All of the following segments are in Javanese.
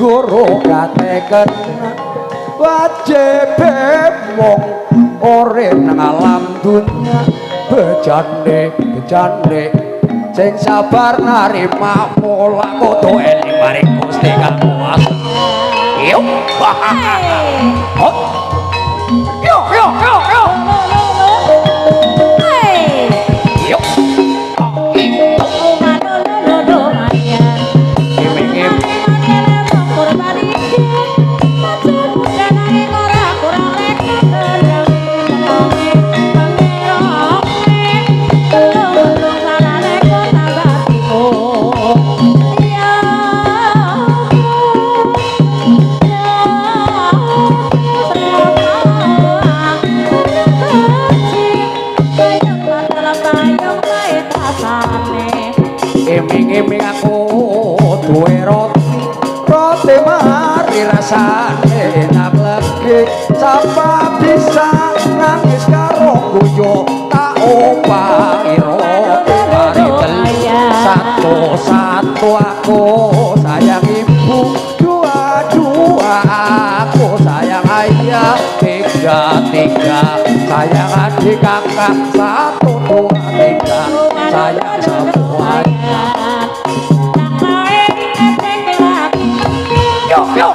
guru kateken wajib mung urip nang alam dunya bejane sing sabar narima pola kudu eling maring Gusti Kang Kuwasa. Yo. Yo. Iming-iming aku duwe roti mari rasane enak legi sapa bisa nangis karo guyu tak opahi roti mari satu aku sayang ibu dua aku sayang ayah tiga sayang adik kakak 1 2 3 sayang semuanya. Yo.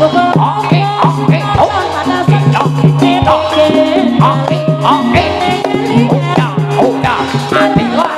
Oke. Udah. Adilah.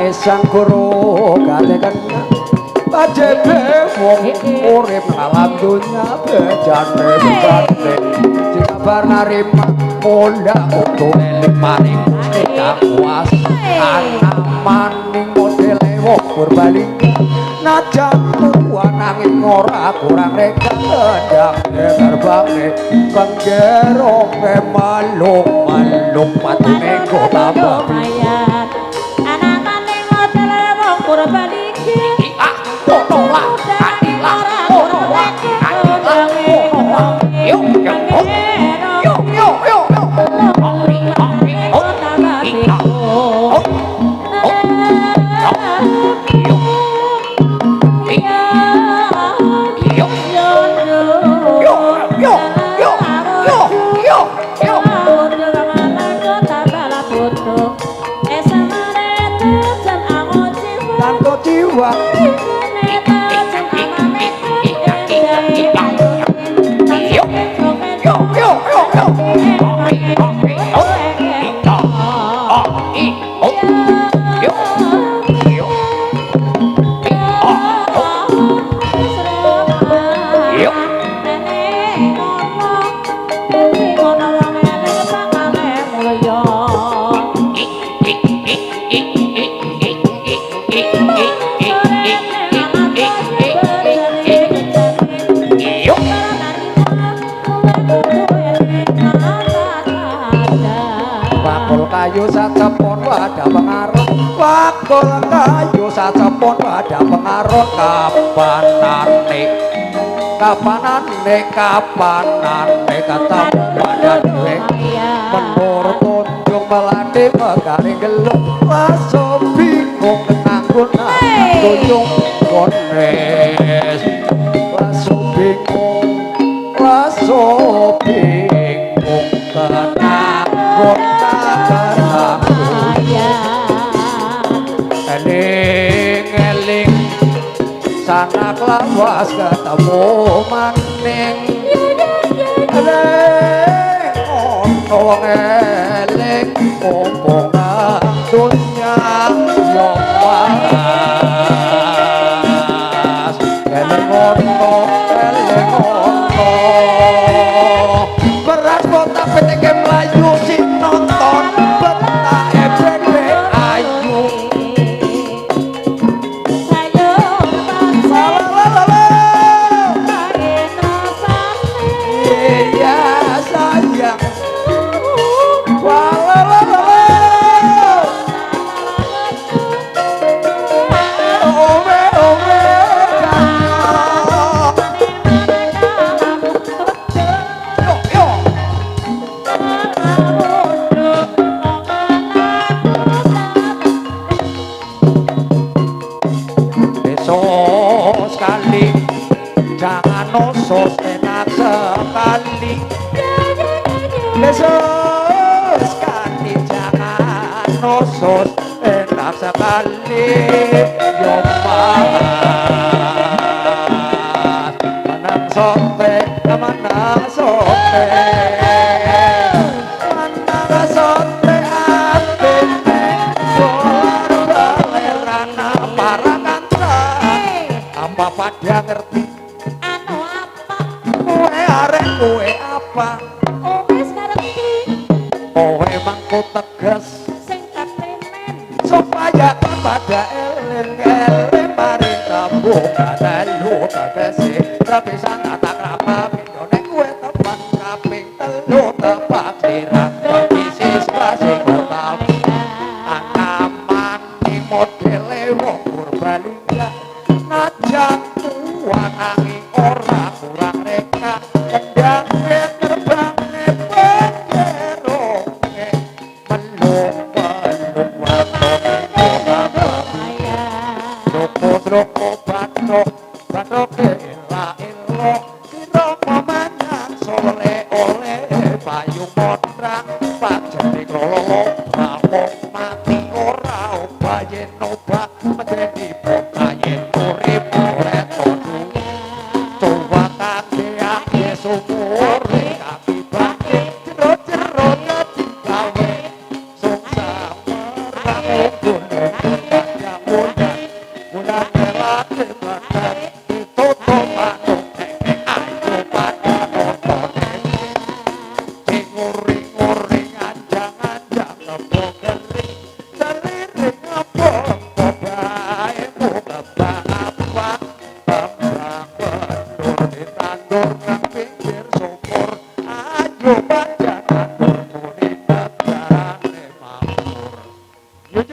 Sang guru kateken wajib wong urip alam dunya bejane sing kabar narima pola kudu eling maring Gusti Kang Kuwasa ana maning modele wong berbalik najan tuwa nanging ora kurang reka ndak terbangne penggero malung patune kota bayan kayu sacepon wadah pengaruh wakul kayu sacepon wadah pengaruh kapanane ketemu wadah dewe menurut tunjung melati megaring gelung laso bingung nganggun tunjung kones laso bingung kenanggun eling sanak lawas ketemu maning wong eling omongan dunya yo Yesus enak sekali. Yesus kaki jangan Yesus enak sekali. Yomas menang sote, menang sote, menang sote atene luar baleran para kantra. Apa pada ngerti? Anu apa? Kue arek kue apa? Wis ngerti Kowe mangko tegas sing keprimen supaya pada eling-eling mari buka telu tegese tapi sana tak rapa pindone kue tepat kaping telu tepat dirang bisis kasih pertama anaman di modele wong purbalingga najang tua nanging ora kurang reka kendang terbang pengeronge melung-melung Roko batrok batrok ela elo sira pemenang sore oleh payung modrang pajane klolo bawong mati ora obayen obak menjadi pokayen urip ora todu coba kakek Yesus ore kabibake jero-jero dadi gawe suksa merang gunung Mudah melati belakang itu tomatuk ayo pada nonton nguring-nguring anjang-anjang ngebok gering seliring ngebok bae muka apa bambang bendur ditandur nang pinggir sumur ayo pada nandur muni negarane makmur yo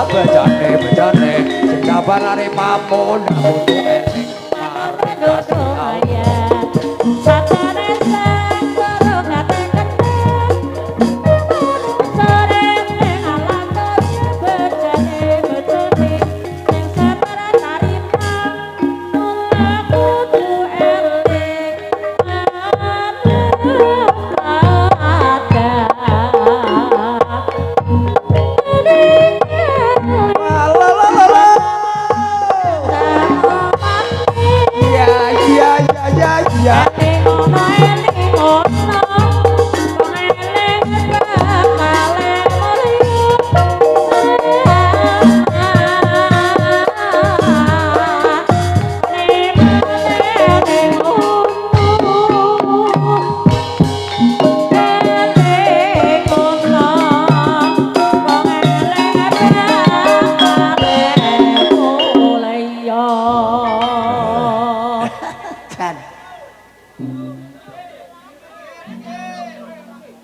bejane sing sabar arep pamon kudu eling mari kasih satane sang karo ngate kendang sore ning alam donya bejane bejane sing sabar tarima mula kudu eling ya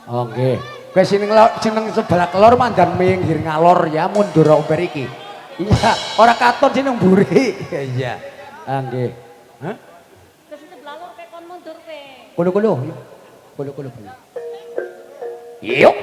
Oke, kowe seneng sebelah kelor mandan minggir ngalor ya mundur umber iki. Iya, ora katon seneng mburi. Iya. Nggih. Hah? Terus sebelah lor pe kon mundur pe. Kulo-kulo. Kulo-kulo. Yuk.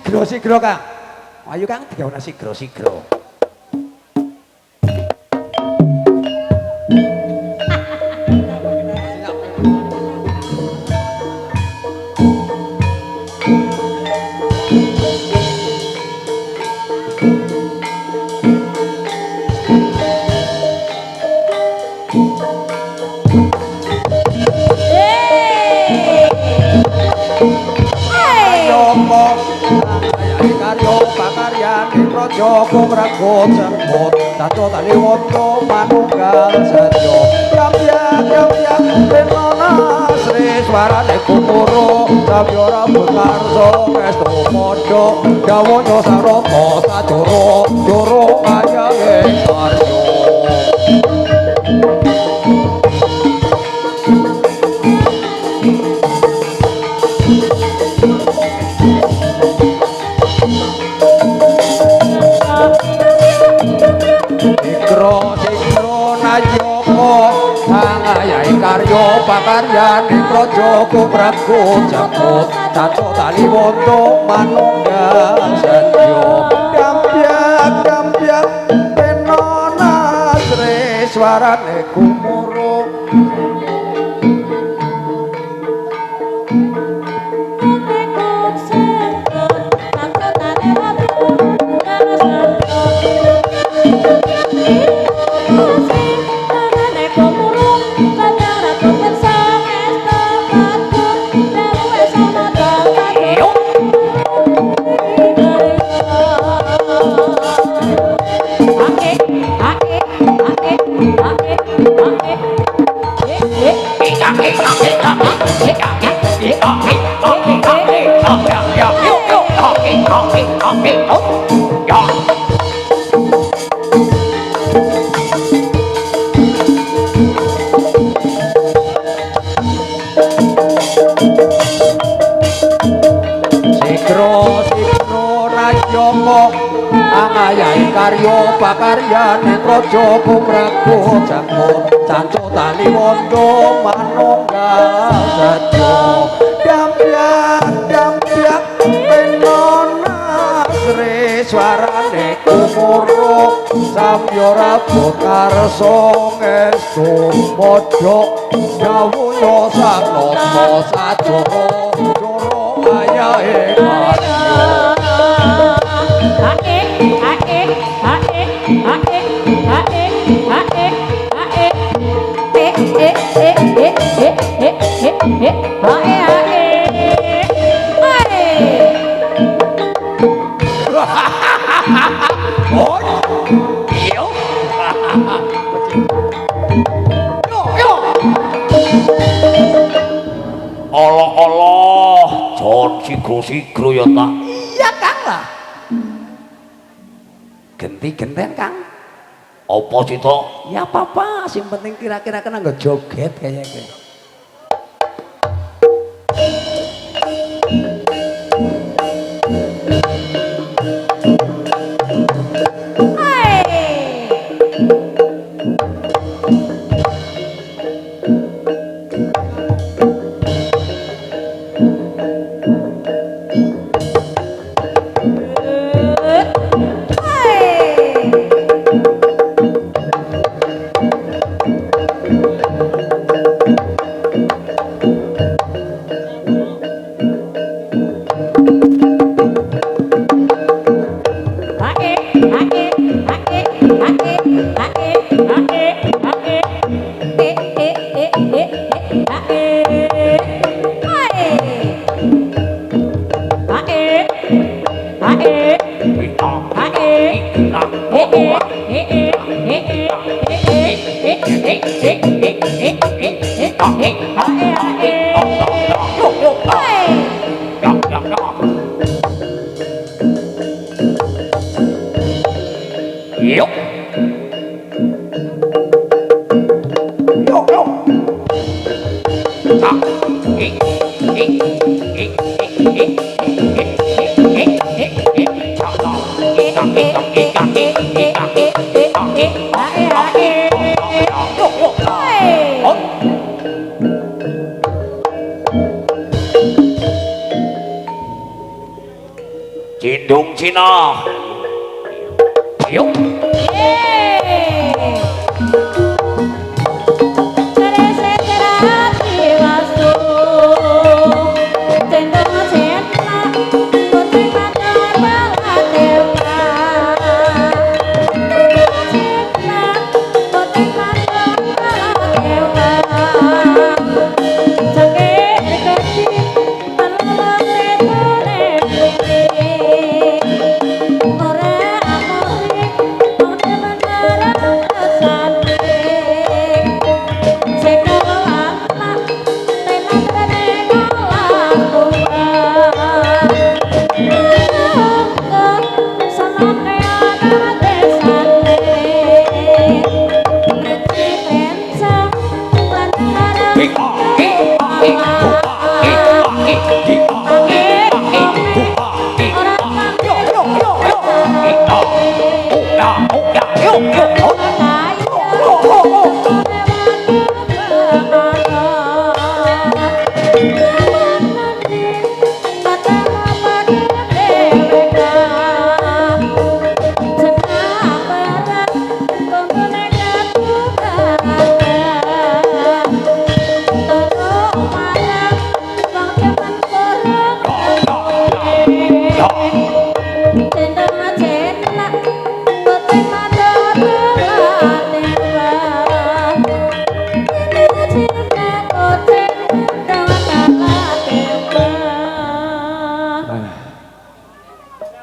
sigro Kang. Ayo Kang digawe sigro. Joko Prago Jemput Tato Tali Woto Manunggal Sajo Yam Benona Sri Swarane Kumuro Sabyora Bukarso Esto Modo Dawono Saroto Sajoro Joro Ayahe Karyo Karyo pakaryane Joko Prago Jemput Tato Tali Woto Manunggal Sajo Gampyak Benona Sri Swarane Kumuro Angayai karyo pakaryane Joko Prago Jemput Tato Tali Woto Manunggal Sajo Gampyak Benona Sri Swarane Kumuro Sabyora Bukarso Estu Modo Dawuyo Sanoto Sajoro Joro Ayahe Karyo Allah jon sigro ya tak. Iya Kang lah. Genti-genten Kang. Apa sih to? Ya apa-apa, sing penting kira-kira kena nggo joget kayaknya. Kidung Cina. Yuk. Yeay.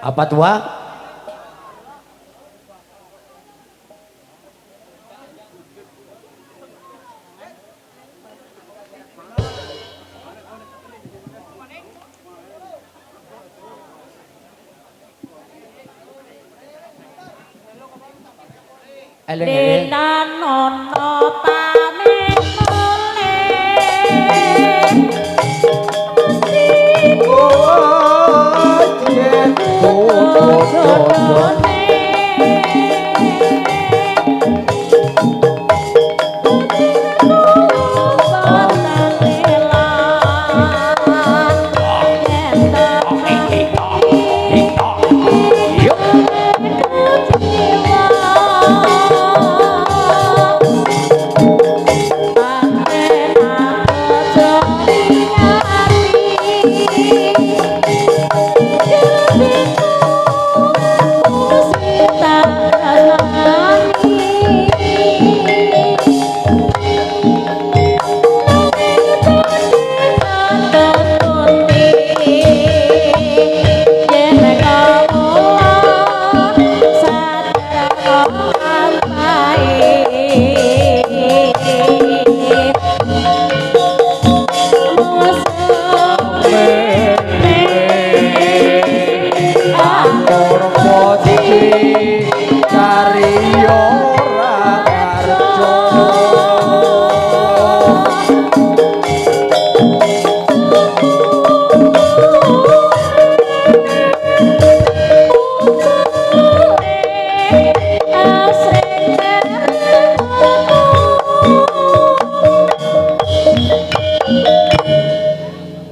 Apa tua? Eleng-eleng. Dinanono pamengole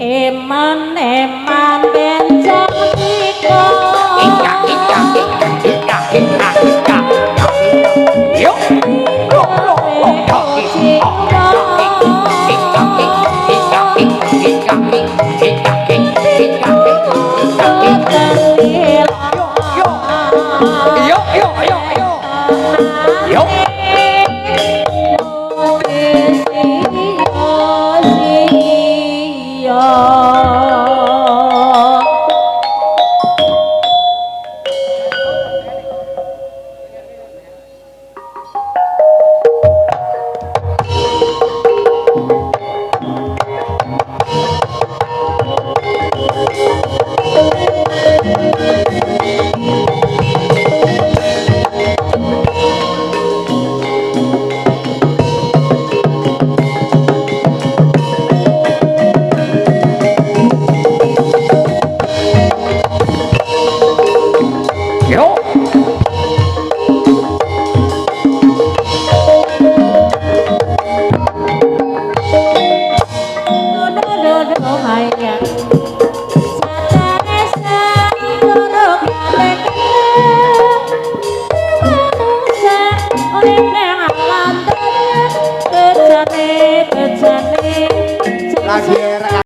eman benjang iko yo